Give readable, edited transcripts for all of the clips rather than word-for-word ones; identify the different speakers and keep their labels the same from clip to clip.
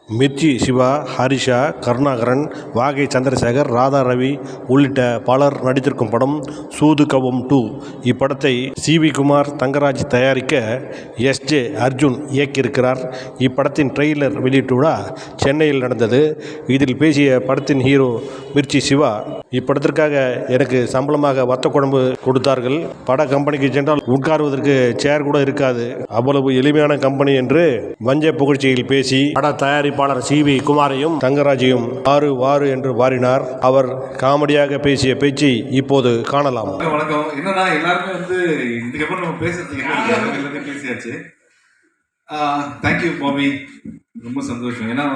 Speaker 1: மிர்ச்சி சிவா, ஹரிஷா, கருணாகரன், வாகை சந்திரசேகர், ராதா ரவி உள்ளிட்ட பலர் நடித்திருக்கும் படம் சூது கவ்வும் 2. இப்படத்தை சி.வி. குமார், தங்கராஜ் தயாரிக்க எஸ்.ஜே. அர்ஜுன் இயக்கியிருக்கிறார். இப்படத்தின் ட்ரெய்லர் வெளியீட்டு விழா சென்னையில் நடந்தது. இதில் பேசிய படத்தின் ஹீரோ மிர்ச்சி சிவா, இப்படத்திற்காக எனக்கு சம்பளமாக வத்த குழம்பு கொடுத்தார்கள். பட கம்பெனிக்கு சென்றால் உட்காருவதற்கு சேர் கூட இருக்காது, அவ்வளவு எளிமையான கம்பெனி என்று வஞ்ச புகழ்ச்சியில் பேசி பட தயாரிப்பாளர் சி.வி. குமாரையும் தங்கராஜையும் வாரு வாரு என்று வாரினார். அவர் காமெடியாக பேசிய பேச்சை இப்போது காணலாம்.
Speaker 2: வணக்கம். என்னன்னா எல்லாருமே இதுக்கப்புறம் நம்ம பேசுறதுக்கு எல்லாத்தையும் பேசியாச்சு. தேங்க்யூ பாபி, ரொம்ப சந்தோஷம். ஏன்னா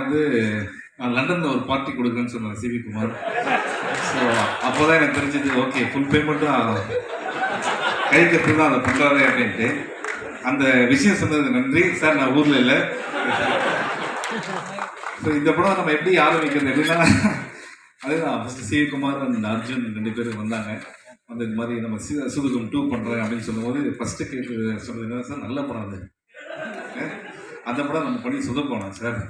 Speaker 2: நான் லண்டன்ல ஒரு பார்ட்டி கொடுக்குறேன்னு சொன்னேன் சி.வி. குமார். ஸோ அப்போதான் எனக்கு தெரிஞ்சது, ஓகே ஃபுல் பேமெண்ட்டும் கை கற்று தான் அதை பண்ணுறாரு அப்படின்ட்டு. அந்த விஷயம் சொன்னது நன்றி சார். நான் ஊரில் இல்லை. ஸோ இந்த படம் நம்ம எப்படி ஆரம்பிக்கிறது எப்படின்னா, அதுதான் first CV. Kumar and Arjun 2 பேரும் வந்தாங்க. இந்த மாதிரி நம்ம சூதுகம் 2 பண்ணுறேன் அப்படின்னு சொல்லும்போது ஃபஸ்ட்டு கேட்டு சொன்னது என்ன சார், நல்ல படம் அது, அந்த படம் நம்ம பண்ணி சொதப்போனோம் சார்.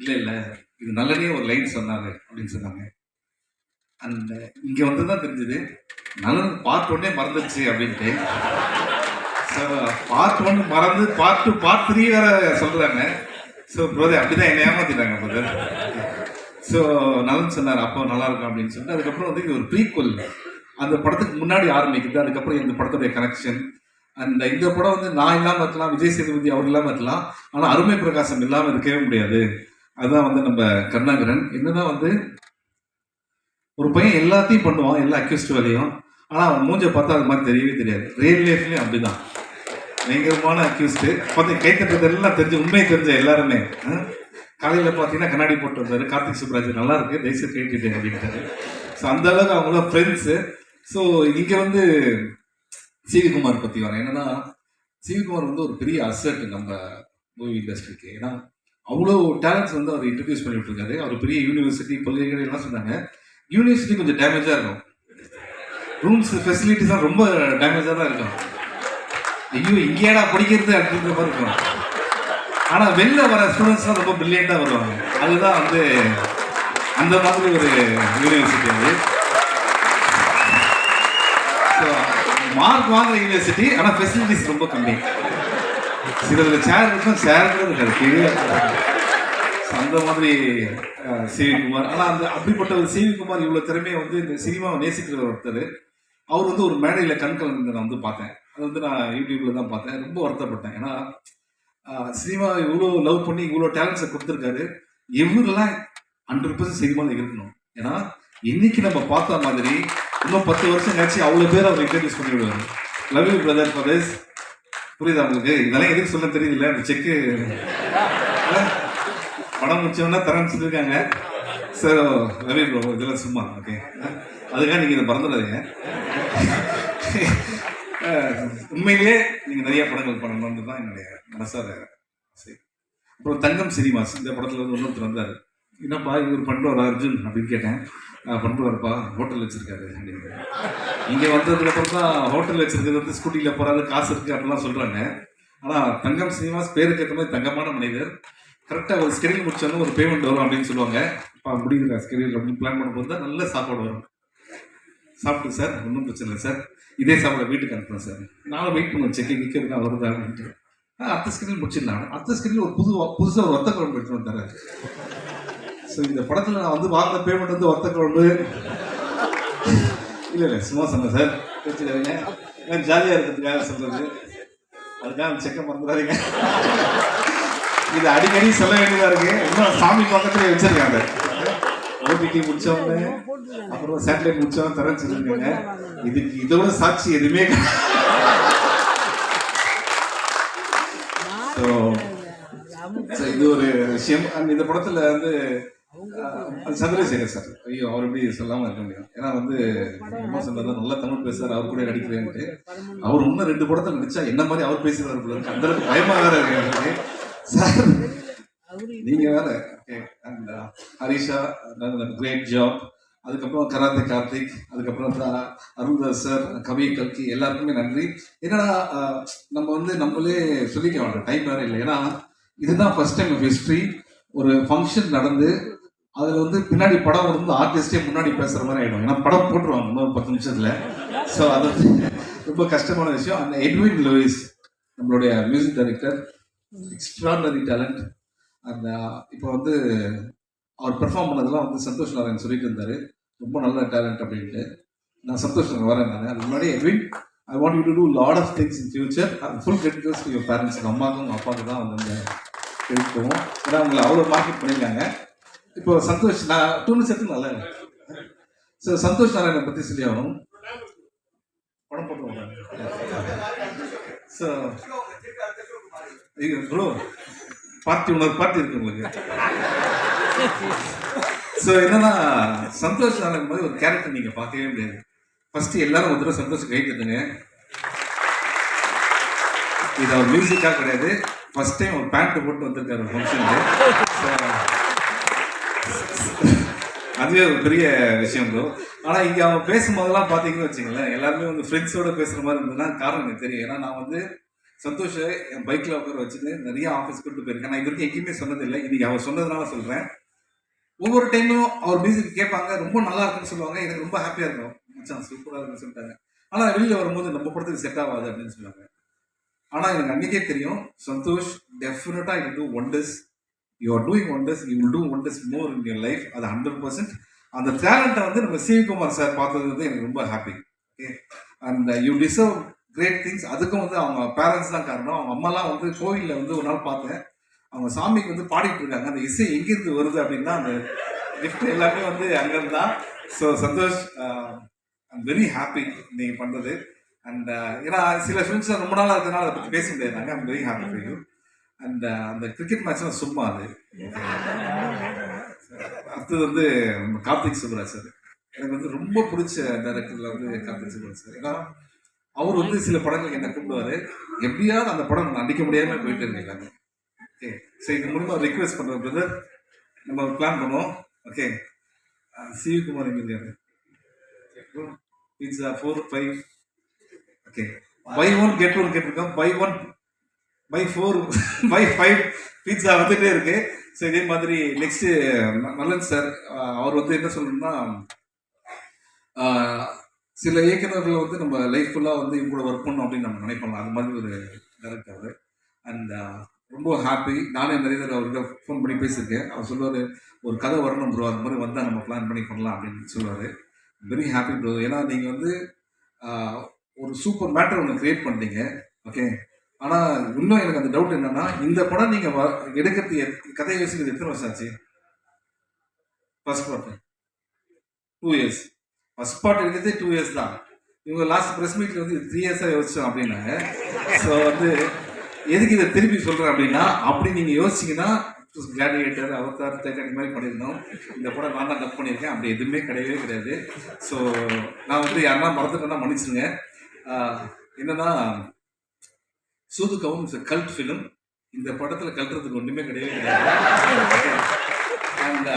Speaker 2: இல்லை இது நல்லதே ஒரு லைன் சொன்னார் அப்படின்னு சொன்னாங்க. அண்ட் இங்கே தான் தெரிஞ்சுது நல்லது பார்ட் 1 மறந்துடுச்சு அப்படின்ட்டு. சார் பார்ட் 1 மறந்து பார்ட் 2 பார்ட் 3 வேற சொல்கிறாங்க. ஸோ ப்ரோதே அப்படிதான் என்ன ஏமாத்திட்டாங்க பிரதர். ஸோ நல்லன்னு சொன்னார், அப்போ நல்லா இருக்கும் அப்படின்னு சொல்லிட்டு. அதுக்கப்புறம் இது ஒரு ப்ரீக்வல், அந்த படத்துக்கு முன்னாடி ஆரம்பிக்குது. அதுக்கப்புறம் இந்த படத்துடைய கனெக்ஷன். இந்த படம் நான் இல்லாமல் இருக்கலாம், விஜய் சேதுபதி அவர் இல்லாமல் இருக்கலாம், ஆனால் அருமை பிரகாசம் இல்லாமல் இருக்கவே முடியாது. அதுதான் நம்ம கருணாகரன். என்னன்னா ஒரு பையன் எல்லாத்தையும் பண்ணுவான், எல்லா அக்யூஸ்ட் வேலையும், ஆனால் அவன் மூஞ்சை பார்த்தா அது மாதிரி தெரியவே தெரியாது. ரியல் லைஃப்லேயும் அப்படிதான் பயங்கரமான அக்யூஸ்டு. கைத்தட்டது எல்லாம் தெரிஞ்சு, உண்மை தெரிஞ்ச எல்லாருமே. காலையில் பார்த்தீங்கன்னா கண்ணாடி போட்டு வந்தார் கார்த்திக் சுப்ராஜ், நல்லா இருக்கு தயவுசெய்து கேட்டுட்டேன் அப்படின்ட்டாரு. ஸோ அந்த அளவுக்கு அவங்களாம் ஃப்ரெண்ட்ஸு. ஸோ இங்கே சி.வி. குமார் பற்றி வரேன். என்னன்னா சி.வி. குமார் ஒரு பெரிய அசட் நம்ம மூவி இண்டஸ்ட்ரிக்கு. ஏன்னா அவ்வளோ டேலண்ட்ஸ் அவர் இன்ட்ரடியூஸ் பண்ணிட்டு இருக்காரு. அவர் பெரிய யூனிவர்சிட்டி பல்கலைக்கழகம் எல்லாம் சொன்னாங்க. யூனிவர்சிட்டி கொஞ்சம் டேமேஜாக இருக்கும், ரூம்ஸ் ஃபெசிலிட்டிஸ்லாம் ரொம்ப டேமேஜாக தான் இருக்கும். ஐயோ இங்கேடா படிக்கிறது அப்படின்ற மாதிரி இருக்கும். ஆனால் வெளில வர ஸ்டூடெண்ட்ஸ்லாம் ரொம்ப பிரில்லியண்டாக வருவாங்க. அதுதான் அந்த மாதிரி ஒரு யூனிவர்சிட்டி அது. ஸோ மார்க் வாங்குற யூனிவர்சிட்டி, ஆனால் ஃபெசிலிட்டிஸ் ரொம்ப கம்மி. சில சேர் இருக்கும், சேர் கூட இருக்காது, கீழே. அந்த மாதிரி சி.வி. குமார். ஆனால் அப்படிப்பட்ட ஒரு சி.வி. குமார் இவ்வளோ திறமையை இந்த சினிமாவை நேசிக்கிற ஒருத்தர். அவர் ஒரு மேடையில் கண் கலந்து நான் பார்த்தேன். அது நான் யூடியூப்ல தான் பார்த்தேன். ரொம்ப வருத்தப்பட்டேன். ஏன்னா சினிமாவை இவ்வளோ லவ் பண்ணி இவ்வளோ டேலண்ட்ஸை கொடுத்துருக்காரு. எவ்வளோலாம் 100% சினிமாவில் இருக்கணும். ஏன்னா இன்னைக்கு நம்ம பார்த்த மாதிரி இன்னும் 10 வருஷம் கழிச்சு அவ்வளோ பேர் அவர் இன்ட்ரடியூஸ் பண்ணி விடுவார். Love you brother for this. புரியுதா உங்களுக்கு? இதெல்லாம் எதுக்கு சொல்ல தெரியுதுல்ல? அந்த செக்கு படம் முடிச்சோன்னா தரேன்னு சொல்லியிருக்காங்க. சார் லவ் யூ ப்ரோ, இதெல்லாம் சும்மா. ஓகே, அதுக்காக நீங்கள் இதை மறந்துடாதீங்க. உண்மையிலேயே நீங்கள் நிறைய படங்கள் பண்ணணும்னு தான் என்னுடைய மனசார சரி. அப்புறம் தங்கம் சினிமாஸ், இந்த படத்தில் இன்னொருத்தர் வந்தார். என்னப்பா இவர் பண்ணுறாரு அர்ஜுன் அப்படின்னு கேட்டேன். பண்ணுறாருப்பா, ஹோட்டல் வச்சுருக்காரு அப்படின்னு. இங்கே வந்ததுக்கப்புறம் தான் ஹோட்டல் வச்சுருக்கிறது ஸ்கூட்டியில் போகிறாரு, காசு இருக்குது அப்படிலாம் சொல்கிறாங்க. ஆனால் தங்கம் சினிமாஸ் பேருக்கு ஏற்ற மாதிரி தங்கமான மனிதர். கரெக்டாக ஒரு ஸ்கெடியூல் முடிச்சாலும் ஒரு பேமெண்ட் வரும் அப்படின்னு சொல்லுவாங்க. இப்போ முடியுது ஸ்கெடியூல் அப்படின்னு பிளான் பண்ணும்போது தான் நல்ல சாப்பாடு வரும். சாப்பிட்டு சார் ஒன்றும் பிரச்சனை இல்லை சார், இதே சாப்பிட வீட்டுக்கு அனுப்புறேன் சார். நானும் வெயிட் பண்ணுவேன், செக்கிங் நிற்கிறதுனா வருதா அப்படின்ட்டு. அடுத்த ஸ்கெடியூல் முடிச்சிடலாம். அடுத்த ஸ்கெடியூல் ஒரு புதுசாக ஒரு வத்த குழம்பு எடுத்துட்டு வந்தாரு. ஸோ இந்த படத்தில் நான் வாங்கின பேமெண்ட் வத்த குழம்பு இல்லை சும்மா சொன்னேன் சார், வச்சுக்காதீங்க. ஏன்னா ஜாலியாக இருக்கிறதுக்காக சொல்கிறது, அதுக்காக அந்த செக்கை மறந்துடாதீங்க. இது அடிக்கடி சொல்ல வேண்டியதாக இருக்கு. இன்னும் சாமி பக்கத்துலேயே வச்சிருக்காங்க. ஓடிடி முடிச்சவங்க அப்புறம் சேட்டலைட் முடிச்சவங்க தரேன்னு சொல்லியிருக்காங்க. இதுக்கு இதோட சாட்சி எதுவுமே. இது ஒரு விஷயம். இந்த படத்துல சந்திரசேகர் சார், ஐயோ அவர் எப்படி சொல்லாம இருக்க முடியும்? ஏன்னா ரொம்ப சொன்னதான் நல்லா தமிழ் பேசுறாரு, அவர் கூட நடிக்கிறேன்ட்டு. அவர் இன்னும் 2 படத்தில் நடிச்சா என்ன மாதிரி அவர் பேசுறாரு போல இருக்கு. அந்த அளவுக்கு பயமா வேற இருக்கு சார். நீங்க வேற. ஹரிஷா கிரேட் ஜாப். அதுக்கப்புறம் கராத்தே கார்த்திக், அதுக்கப்புறம் அருள்தாஸ் சார், கவி கல்கி, எல்லாருக்குமே நன்றி. என்னன்னா நம்ம நம்மளே சொல்லிக்க வேண்டாம், டைம் வேற இல்லை. ஏன்னா இதுதான் ஃபர்ஸ்ட் டைம் ஆஃப் ஹிஸ்ட்ரி ஒரு ஃபங்க்ஷன் நடந்து அதில் வந்து பின்னாடி படம் வந்து ஆர்டிஸ்டே முன்னாடி பேசுகிற மாதிரி ஆகிடும். ஏன்னா படம் போட்டுருவாங்க இன்னொரு 10 நிமிஷத்தில். ஸோ அது வந்து ரொம்ப கஷ்டமான விஷயம். அந்த எட்வின் லூயிஸ் நம்மளுடைய மியூசிக் டைரக்டர், எக்ஸ்ட்ராடனரி டேலண்ட். அந்த இப்போ வந்து அவர் பெர்ஃபார்ம் பண்ணதெல்லாம் வந்து சந்தோஷ் நாராயண் சொல்லிட்டு இருந்தார், ரொம்ப நல்ல டேலண்ட் அப்படின்ட்டு. நான் சந்தோஷ் வரேன். நான் அதுக்கு முன்னாடி Edwin, I want you to do lot of things in future. அது full credit to your parents. அம்மாவுக்கும் உங்கள் அப்பாவுக்கு தான் வந்து அந்த கிரெடிட் போகும். ஏன்னா உங்களை அவ்வளோ மார்க்கெட் பண்ணியிருக்காங்க. இப்போ சந்தோஷ், நான் 2 நிமிஷம் எடுத்து நல்லா இல்லை. ஸோ சந்தோஷ் நாராயணை பற்றி சொல்லி ஆகணும். படம் போட்டு ஸோ ப்ரோ பார்ட்டி இன்னொரு பார்ட்டி இருக்கு உங்களுக்கு. ஸோ என்னன்னா, சந்தோஷ் நாராயண் மாதிரி ஒரு கேரக்டர் நீங்கள் பார்க்கவே முடியாது. ஃபர்ஸ்ட் எல்லாரும் ஒரு தடவை சந்தோஷம் கை தட்டுங்க. இது அவர் மியூசிக்காக கிடையாது, ஃபர்ஸ்ட் டைம் ஒரு பேண்ட் போட்டு வந்திருக்காரு ஃபங்க்ஷனுக்கு. அதுவே ஒரு பெரிய விஷயம் ப்ரோ. ஆனால் இங்கே அவங்க பேசும்போதெல்லாம் பார்த்தீங்கன்னு வச்சுங்களேன், எல்லாருமே வந்து ஃப்ரெண்ட்ஸோட பேசுகிற மாதிரி இருந்ததுன்னா காரணம் எனக்கு தெரியும். ஏன்னா நான் வந்து சந்தோஷை என் பைக்கில் உட்கார வச்சுட்டு நிறைய ஆஃபீஸ் கூப்பிட்டு போயிருக்கேன். நான் இது வரைக்கும் எங்கேயுமே சொன்னதில்லை, இன்னைக்கு அவர் சொன்னதுனால சொல்கிறேன். ஒவ்வொரு டைமும் அவர் மியூசிக் கேட்பாங்க, ரொம்ப நல்லா இருக்குன்னு சொல்லுவாங்க. எனக்கு ரொம்ப ஹாப்பியாக இருக்கும், மச்சான் சூப்பராக இருக்குன்னு சொல்லிட்டாங்க. ஆனால் வெளியில் வரும்போது நம்ம படத்துக்கு செட் ஆகாது அப்படின்னு சொல்லுவாங்க. ஆனால் எனக்கு அன்றைக்கே தெரியும், சந்தோஷ் டெஃபினட்டாக you two wonders. You are doing wonders, you will do wonders more in your life. அது 100%. அந்த டேலண்ட்டை வந்து நம்ம சிவகுமார் சார் பார்த்தது வந்து எனக்கு ரொம்ப happy. Okay, and you deserve great things. அதுக்கும் வந்து அவங்க பேரண்ட்ஸ் தான் காரணம். அவங்க அம்மாலாம் வந்து கோவிலில் வந்து ஒரு நாள் பார்த்தேன், அவங்க சாமிக்கு வந்து பாடிட்டு இருக்காங்க. அந்த இசை எங்கேருந்து வருது அப்படின்னா அந்த கிஃப்ட் எல்லாமே வந்து அங்கேருந்து தான். So Santhosh, I'm very happy நீங்கள் பண்ணுறது. அண்ட் ஏன்னா சில ஃப்ரெண்ட்ஸ் ரொம்ப நாளாக இருக்கிறதுனால அதை பற்றி பேச முடியாது. I'm very happy for you. And அந்த கிரிக்கெட் மேட்ச்லாம் சும்மா அது. அடுத்தது வந்து கார்த்திக் சுப்ராஜ் சார். எனக்கு வந்து ரொம்ப பிடிச்ச டைரக்டரில் வந்து கார்த்திக் சுப்ராஜ் சார். ஏன்னா அவர் வந்து சில படங்களுக்கு என்ன கூப்பிடுவார், எப்படியாவது அந்த படம் நடிக்க முடியாமல் போயிட்டு இருக்காங்க. ஓகே, ஸோ இது மூலமாக ரிக்வெஸ்ட் பண்ணுறோம் பிரதர், நம்ம பிளான் பண்ணுவோம். ஓகே, சிவகுமார் எங்கே இருக்காரு? பீட்சா 4, 5. ஓகே, பை 1 கெட் 1 கேட்டிருக்கோம். பை 4 பை 5 பீட்சா வந்துட்டே இருக்கு. ஸோ இதே மாதிரி நெக்ஸ்ட் நல்லன் சார், அவர் வந்து என்ன சொல்லணும்னா, சில இயக்குநர்கள் வந்து நம்ம லைஃப் ஃபுல்லாக வந்து இவங்க கூட ஒர்க் பண்ணணும் அப்படின்னு நம்ம நினைப்போம். அது மாதிரி ஒரு டேரக்டர் அவர். அண்ட் ரொம்ப ஹாப்பி. நானே நிறைய தடவை அவர்கிட்ட ஃபோன் பண்ணி பேசியிருக்கேன். அவர் சொல்லுவார், ஒரு கதை வரணும் ப்ரோ, அது மாதிரி வந்தால் நம்ம பிளான் பண்ணி பண்ணலாம் அப்படின்னு சொல்லுவார். Very happy bro. ஏன்னா நீங்கள் வந்து ஒரு சூப்பர் மேட்டர் ஒன்று கிரியேட் பண்ணிட்டீங்க. ஓகே, ஆனால் இன்னும் எனக்கு அந்த டவுட் என்னன்னா, இந்த படம் நீங்கள் எடுக்கிறது கதை யோசிக்கிறது எத்தனை வருஷம் ஆச்சு? First part 2 years. First part எடுக்கிறதே 2 இயர்ஸ் தான். இவங்க லாஸ்ட் ப்ரெஸ் மீட்டில் வந்து 3 இயர்ஸாக யோசிச்சோம் அப்படின்னாங்க. ஸோ வந்து எதுக்கு இதை திருப்பி சொல்கிறேன் அப்படின்னா, அப்படி நீங்கள் யோசிச்சிங்கன்னா கிளாடியேட்டர், அவதார், டைட்டானிக் மாதிரி பண்ணியிருந்தோம். இந்த படம் நான் தான் டப் பண்ணியிருக்கேன். அப்படி எதுவுமே கிடையவே கிடையாது. ஸோ நான் வந்து யாருன்னா மறந்துட்டேன்னா மன்னிச்சிருங்க. என்னன்னா, சூதுகவும் இட்ஸ் கல்ட் ஃபிலிம். இந்த படத்தில் கல்ட்டுறதுக்கு ஒன்றுமே கிடையவே கிடையாது. அண்ட்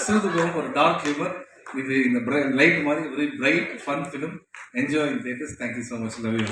Speaker 2: சூதுகவும் ஒரு டார்க் ஹியூமர். இது இந்த லைட் மாதிரி ஒரு bright fun film. Enjoy in theatres. Thank you so much. Love you.